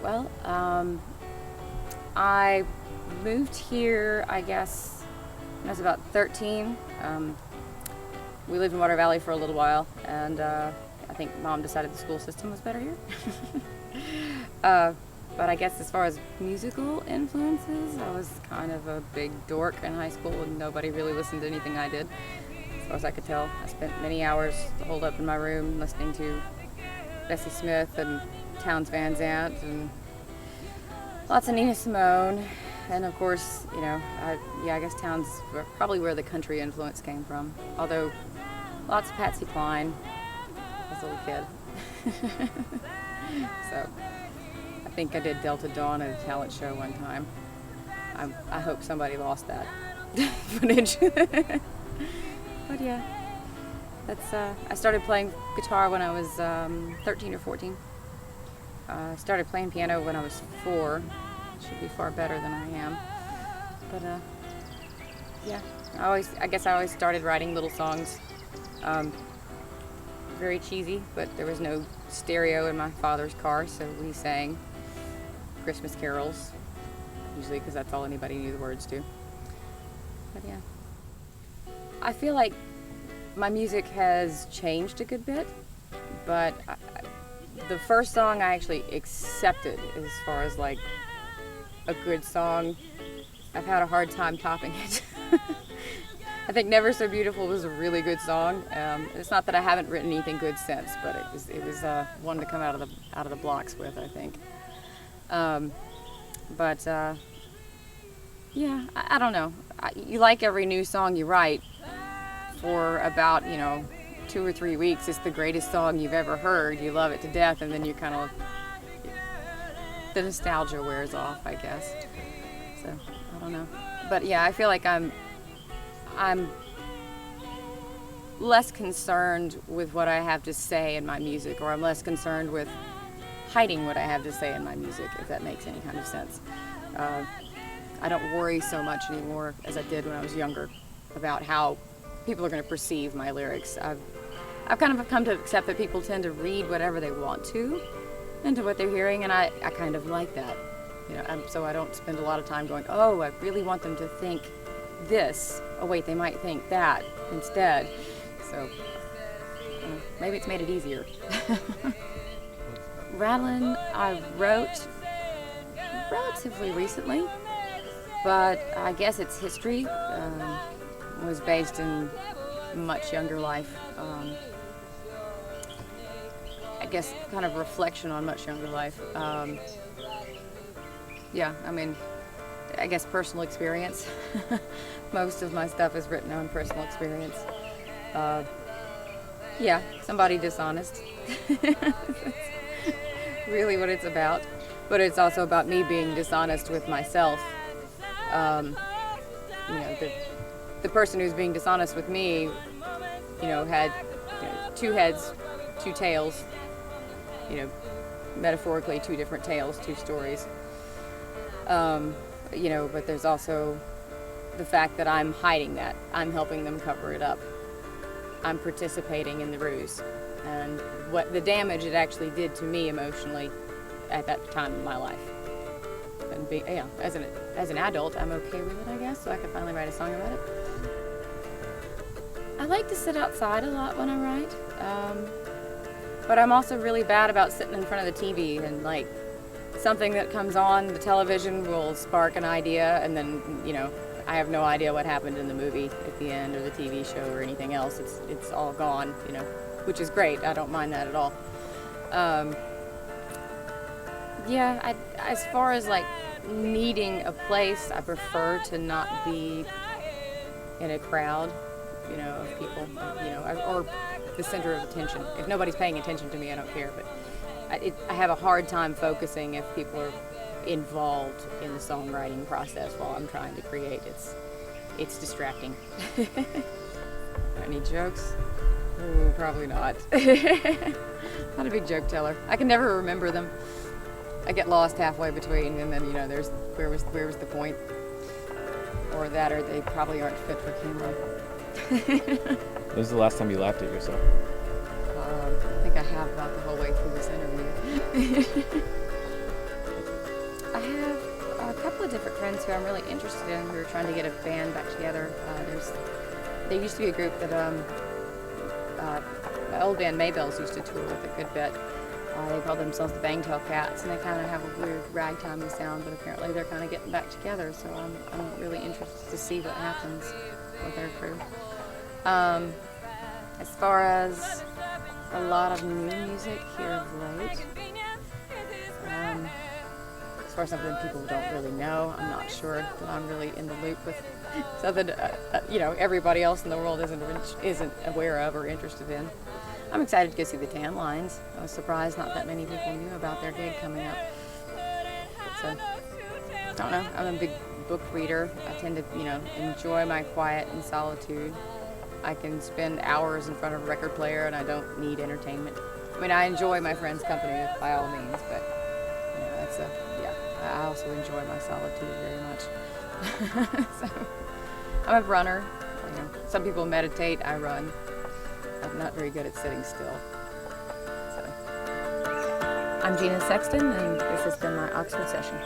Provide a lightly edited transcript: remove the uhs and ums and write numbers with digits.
Well, I moved here, I guess, when I was about 13. We lived in Water Valley for a little while, and I think Mom decided the school system was better here. But I guess as far as musical influences, I was kind of a big dork in high school, and nobody really listened to anything I did, as far as I could tell. I spent many hours holed up in my room listening to Bessie Smith and Townes Van Zandt and lots of Nina Simone, and of course, you know, I guess Townes were probably where the country influence came from. Although lots of Patsy Cline as a little kid. So I think I did Delta Dawn at a talent show one time. I hope somebody lost that footage. But yeah, that's I started playing guitar when I was 13 or 14. I started playing piano when I was 4. Should be far better than I am. But yeah, I guess I always started writing little songs. Very cheesy, but there was no stereo in my father's car, so we sang Christmas carols, usually because that's all anybody knew the words to. But yeah, I feel like my music has changed a good bit, but the first song I actually accepted as far as like a good song, I've had a hard time topping it. I think Never So Beautiful was a really good song. It's not that I haven't written anything good since, but it was one to come out of the blocks with, I think. But yeah, I don't know. You like every new song you write for about 2 or 3 weeks. It's the greatest song you've ever heard. You love it to death, and then you kind of the nostalgia wears off, I guess. So I don't know. But yeah, I feel like I'm less concerned with what I have to say in my music, or I'm less concerned with hiding what I have to say in my music, if that makes any kind of sense. I don't worry so much anymore as I did when I was younger about how people are going to perceive my lyrics. I've kind of come to accept that people tend to read whatever they want to into what they're hearing, and I kind of like that. So I don't spend a lot of time going, oh, I really want them to think this. Oh wait, they might think that instead. So maybe it's made it easier. Rattling, I wrote relatively recently, but I guess its history was based in much younger life. I guess kind of reflection on much younger life. Yeah, I mean, I guess personal experience. Most of my stuff is written on personal experience. Yeah, somebody dishonest. Really what it's about. But it's also about me being dishonest with myself. The person who's being dishonest with me, had 2 heads, 2 tails. Metaphorically 2 different tales, 2 stories. But there's also the fact that I'm hiding that. I'm helping them cover it up. I'm participating in the ruse. And what the damage it actually did to me emotionally at that time in my life. And as an adult, I'm okay with it, I guess, so I can finally write a song about it. I like to sit outside a lot when I write. But I'm also really bad about sitting in front of the TV, and like something that comes on the television will spark an idea, and then I have no idea what happened in the movie at the end or the TV show or anything else. It's all gone, which is great. I don't mind that at all. As far as like needing a place, I prefer to not be in a crowd, of people, or the center of attention. If nobody's paying attention to me, I don't care, but I have a hard time focusing if people are involved in the songwriting process while I'm trying to create. It's distracting. Any jokes? Ooh, probably not. Not a big joke teller. I can never remember them. I get lost halfway between, and then there's where was the point, or that, or they probably aren't fit for camera. When was the last time you laughed at yourself? I think I have about the whole way through this interview. couple of different friends who I'm really interested in who are trying to get a band back together. There used to be a group that my old band Maybells used to tour with a good bit. They call themselves the Bangtail Cats, and they kind of have a weird ragtimey sound, but apparently they're kind of getting back together, so I'm really interested to see what happens with their crew. As far as a lot of new music here of late, as far as something people don't really know, I'm not sure that I'm really in the loop with something everybody else in the world isn't aware of or interested in. I'm excited to go see the Tan Lines. I was surprised not that many people knew about their gig coming up. So, I don't know. I'm a big book reader. I tend to, enjoy my quiet and solitude. I can spend hours in front of a record player and I don't need entertainment. I mean, I enjoy my friends' company by all means, but, I also enjoy my solitude very much. So, I'm a runner. Some people meditate, I run. I'm not very good at sitting still. So. I'm Gina Sexton, and this has been my Oxford session.